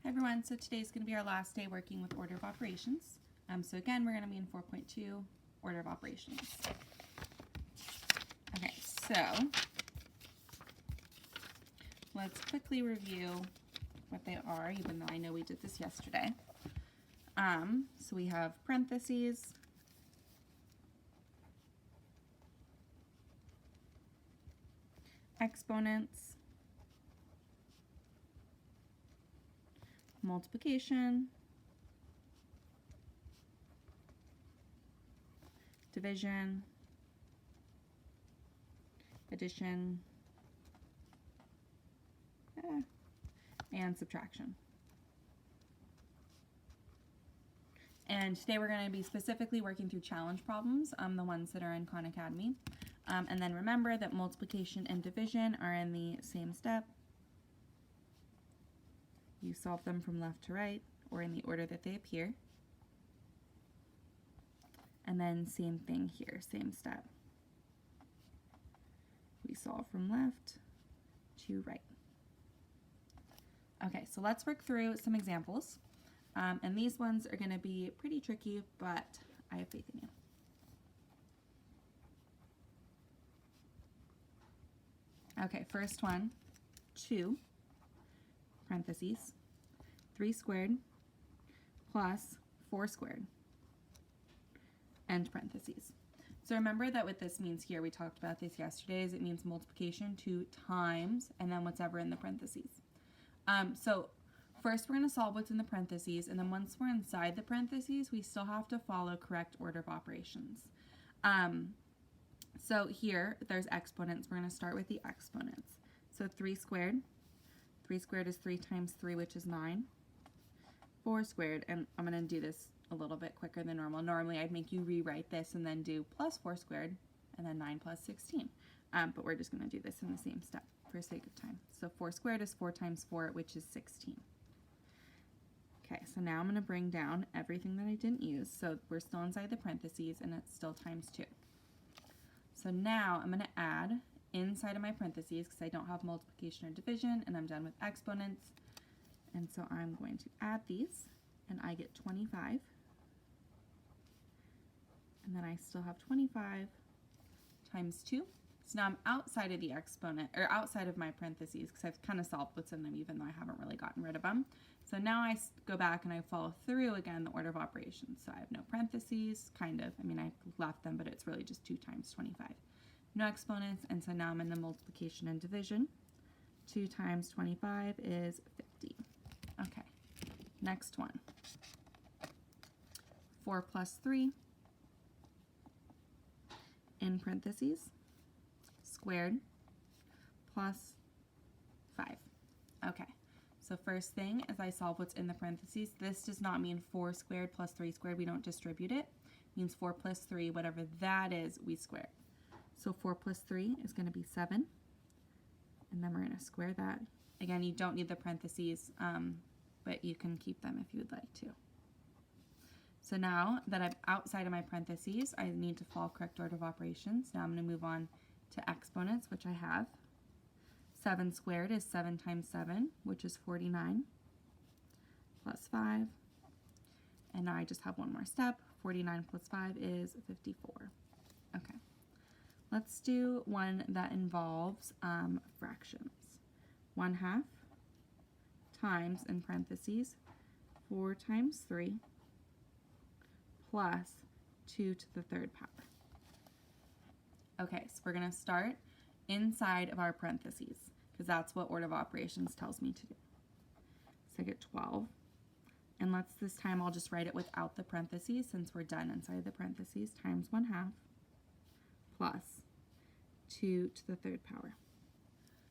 Hi everyone, so today's going to be our last day working with order of operations. So again, we're going to be in 4.2, order of operations. Okay, so let's quickly review what they are, even though I know we did this yesterday. So we have parentheses, exponents, multiplication, division, addition, and subtraction. And today we're going to be specifically working through challenge problems, the ones that are in Khan Academy. And then remember that multiplication and division are in the same step. You solve them from left to right, or in the order that they appear. And then same thing here, same step. We solve from left to right. Okay, so let's work through some examples. And these ones are going to be pretty tricky, but I have faith in you. Okay, first one, 2, parentheses, 3 squared plus 4 squared, end parentheses. So remember that what this means here, we talked about this yesterday, is it means multiplication 2 times and then whatever in the parentheses. So first we're going to solve what's in the parentheses, and then once we're inside the parentheses, we still have to follow correct order of operations. So here, there's exponents. We're going to start with the exponents. So 3 squared. 3 squared is 3 times 3, which is 9. 4 squared, and I'm going to do this a little bit quicker than normal. Normally, I'd make you rewrite this and then do plus 4 squared, and then 9 plus 16. But we're just going to do this in the same step for sake of time. So 4 squared is 4 times 4, which is 16. Okay, so now I'm going to bring down everything that I didn't use. So we're still inside the parentheses, and it's still times 2. So now I'm going to add inside of my parentheses, because I don't have multiplication or division, and I'm done with exponents. And so I'm going to add these, and I get 25. And then I still have 25 times 2. So now I'm outside of the exponent, or outside of my parentheses, because I've kind of solved what's in them, even though I haven't really gotten rid of them. So now I go back and I follow through again the order of operations. So I have no parentheses, kind of. I mean, I left them, but it's really just 2 times 25. No exponents, and so now I'm in the multiplication and division. 2 times 25 is 50. Okay, next one. 4 plus 3 in parentheses, squared plus 5. Okay, so first thing is I solve what's in the parentheses. This does not mean 4 squared plus 3 squared. We don't distribute it. It means 4 plus 3, whatever that is, we square. So 4 plus 3 is going to be 7. And then we're going to square that. Again, you don't need the parentheses, but you can keep them if you would like to. So now that I'm outside of my parentheses, I need to follow correct order of operations. Now I'm going to move on to exponents, which I have. 7 squared is 7 times 7, which is 49, plus 5. And now I just have one more step. 49 plus 5 is 54. Okay. Let's do one that involves fractions. 1/2 times, in parentheses, 4 times 3 plus 2 to the 3rd power. Okay, so we're going to start inside of our parentheses, because that's what order of operations tells me to do. So I get 12. And this time I'll just write it without the parentheses, since we're done inside the parentheses, times 1/2 plus 2 to the 3rd power.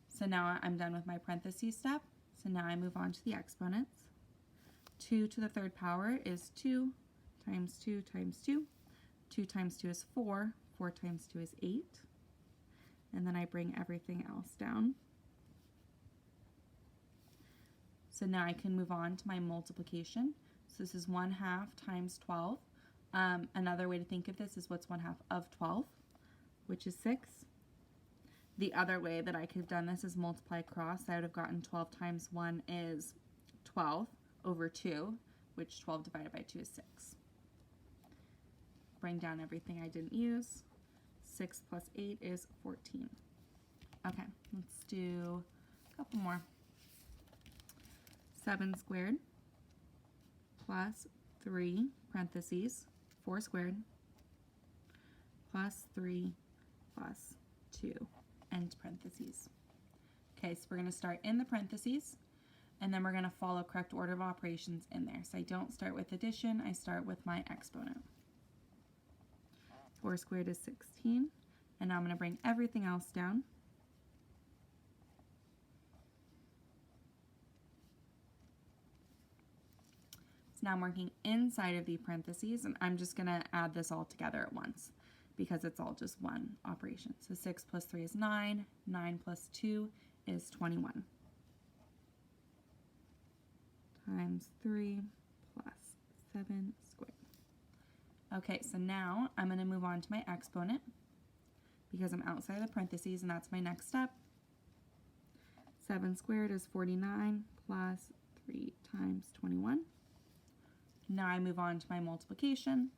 So now I'm done with my parentheses step. So now I move on to the exponents. 2 to the 3rd power is 2 times 2 times 2. 2 times 2 is 4. 4 times 2 is 8. And then I bring everything else down. So now I can move on to my multiplication. So this is 1/2 times 12. Another way to think of this is what's 1/2 of 12, which is 6. The other way that I could have done this is multiply across. I would have gotten 12 times 1 is 12. over 2, which 12 divided by 2 is 6. Bring down everything I didn't use. 6 plus 8 is 14. Okay, let's do a couple more. 7 squared plus 3 parentheses 4 squared plus 3 plus 2 end parentheses. Okay, so we're going to start in the parentheses, and then we're going to follow correct order of operations in there. So I don't start with addition, I start with my exponent. 4 squared is 16, and now I'm going to bring everything else down. So now I'm working inside of the parentheses, and I'm just going to add this all together at once because it's all just one operation. So 6 plus 3 is 9, 9 plus 2 is 21, times 3 plus 7 squared. Okay, so now I'm going to move on to my exponent because I'm outside of the parentheses, and that's my next step. 7 squared is 49 plus 3 times 21. Now I move on to my multiplication.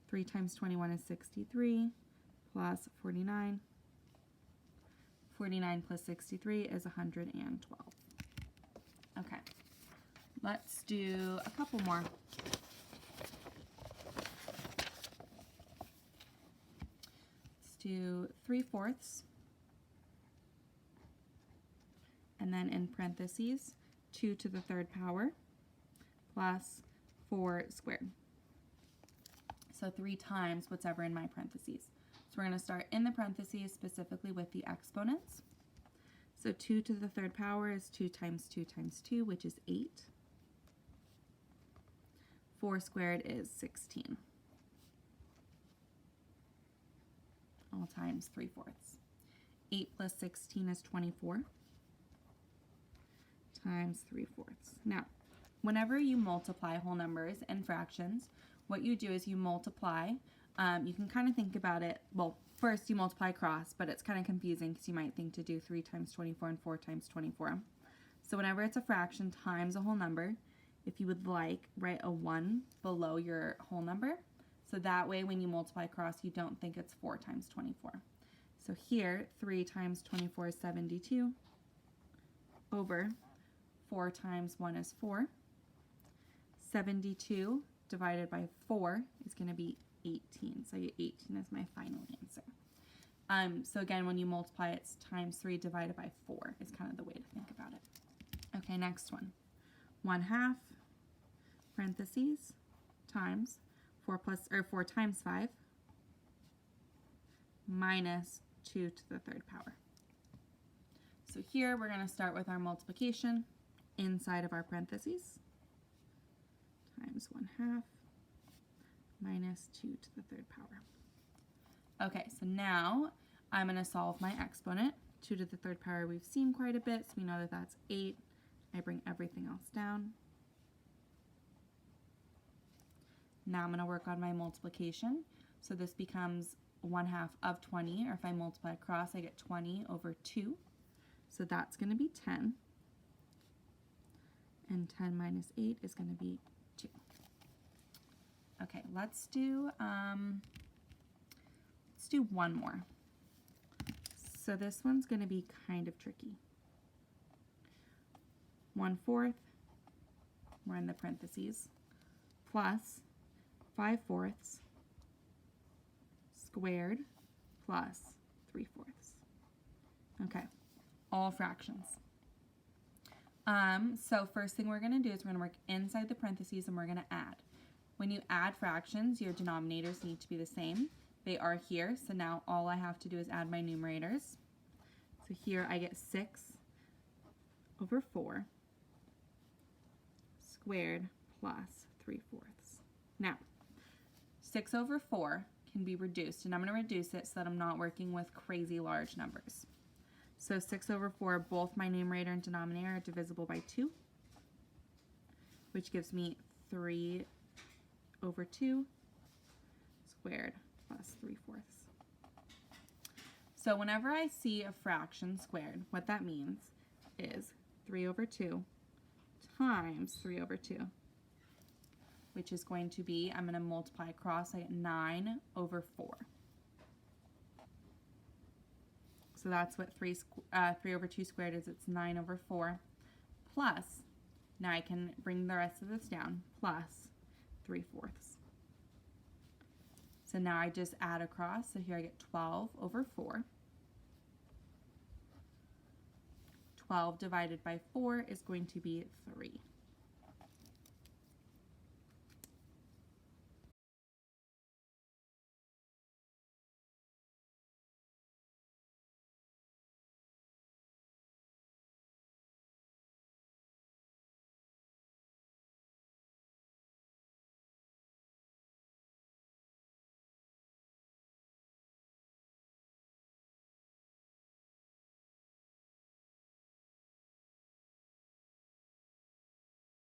3 times 21 is 63 plus 49. 49 plus 63 is 112. Okay, let's do a couple more. Let's do 3/4, and then in parentheses 2 to the 3rd power plus 4 squared. So 3 times whatever in my parentheses. So we're going to start in the parentheses specifically with the exponents. So 2 to the 3rd power is 2 times 2 times 2, which is 8. 4 squared is 16. All times 3/4. 8 plus 16 is 24. Times 3/4. Now, whenever you multiply whole numbers and fractions, what you do is you multiply. You can kind of think about it, well, first you multiply across, but it's kind of confusing because you might think to do 3 times 24 and 4 times 24. So whenever it's a fraction times a whole number, if you would like, write a 1 below your whole number. So that way when you multiply across, you don't think it's 4 times 24. So here, 3 times 24 is 72 over 4 times 1 is 4. 72 divided by 4 is going to be 18. So 18 is my final answer. So again, when you multiply, it's times 3 divided by 4 is kind of the way to think about it. Okay, next one. 1/2 parentheses times 4 times 5 minus 2 to the 3rd power. So here we're going to start with our multiplication inside of our parentheses. Times 1/2 minus 2 to the 3rd power. Okay, so now I'm going to solve my exponent. 2 to the 3rd power we've seen quite a bit, so we know that that's 8. I bring everything else down. Now I'm going to work on my multiplication. So this becomes 1/2 of 20, or if I multiply across, I get 20 over 2. So that's going to be 10. And 10 minus 8 is going to be 2. Okay, let's do one more. So this one's going to be kind of tricky. 1/4, we're in the parentheses, plus 5/4 squared plus 3/4. Okay, all fractions. So first thing we're going to do is we're going to work inside the parentheses and we're going to add. When you add fractions, your denominators need to be the same. They are here, so now all I have to do is add my numerators. So here I get 6 over 4 squared plus 3/4. Now, 6 over 4 can be reduced, and I'm going to reduce it so that I'm not working with crazy large numbers. So 6 over 4, both my numerator and denominator are divisible by 2, which gives me 3 over 2 squared plus 3/4. So whenever I see a fraction squared, what that means is 3 over 2 times 3 over 2, which is going to be, I'm going to multiply across, I get 9 over 4. So that's what 3 over 2 squared is. It's 9 over 4 plus, now I can bring the rest of this down, plus 3/4. So now I just add across. So here I get 12 over 4. 12 divided by 4 is going to be 3.